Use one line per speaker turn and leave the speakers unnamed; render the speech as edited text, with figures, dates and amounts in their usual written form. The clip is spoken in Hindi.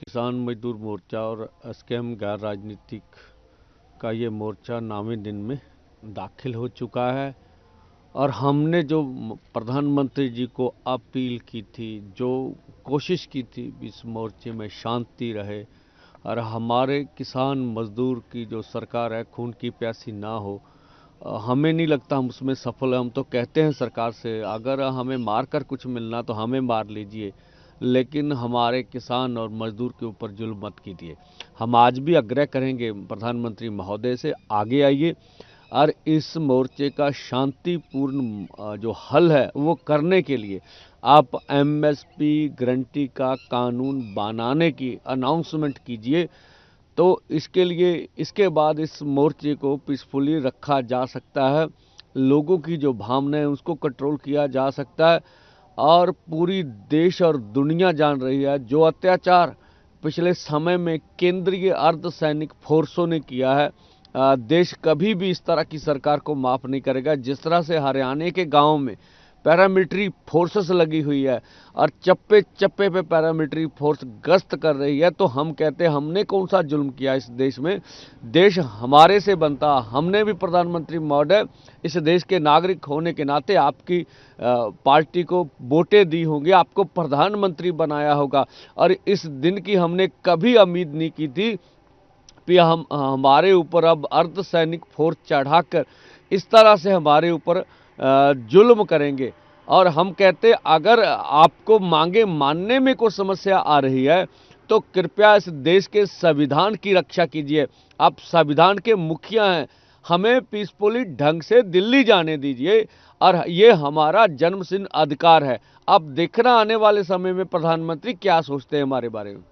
किसान मजदूर मोर्चा और एसकेएम गैर राजनीतिक का ये मोर्चा नामी दिन में दाखिल हो चुका है। और हमने जो प्रधानमंत्री जी को अपील की थी, जो कोशिश की थी इस मोर्चे में शांति रहे और हमारे किसान मजदूर की जो सरकार है खून की प्यासी ना हो, हमें नहीं लगता हम उसमें सफल हैं। हम तो कहते हैं सरकार से, अगर हमें मार कर कुछ मिलना तो हमें मार लीजिए, लेकिन हमारे किसान और मजदूर के ऊपर जुल्म मत कीजिए। हम आज भी आग्रह करेंगे प्रधानमंत्री महोदय से, आगे आइए और इस मोर्चे का शांतिपूर्ण जो हल है वो करने के लिए आप एमएसपी गारंटी का कानून बनाने की अनाउंसमेंट कीजिए। तो इसके लिए इसके बाद इस मोर्चे को पीसफुली रखा जा सकता है, लोगों की जो भावना है उसको कंट्रोल किया जा सकता है। और पूरी देश और दुनिया जान रही है जो अत्याचार पिछले समय में केंद्रीय अर्धसैनिक फोर्सों ने किया है, देश कभी भी इस तरह की सरकार को माफ नहीं करेगा। जिस तरह से हरियाणा के गांव में पैरामिलिट्री फोर्सेस लगी हुई है और चप्पे चप्पे पे पैरामिलिट्री फोर्स गश्त कर रही है, तो हम कहते हैं हमने कौन सा जुल्म किया इस देश में। देश हमारे से बनता, हमने भी प्रधानमंत्री महोदय इस देश के नागरिक होने के नाते आपकी पार्टी को वोटें दी होंगी, आपको प्रधानमंत्री बनाया होगा। और इस दिन की हमने कभी उम्मीद नहीं की थी कि हम हमारे ऊपर अब अर्धसैनिक फोर्स चढ़ाकर इस तरह से हमारे ऊपर जुल्म करेंगे। और हम कहते अगर आपको मांगे मानने में कोई समस्या आ रही है तो कृपया इस देश के संविधान की रक्षा कीजिए। आप संविधान के मुखिया हैं, हमें पीसफुली ढंग से दिल्ली जाने दीजिए और ये हमारा जन्मसिद्ध अधिकार है। अब देखना आने वाले समय में प्रधानमंत्री क्या सोचते हैं हमारे बारे में।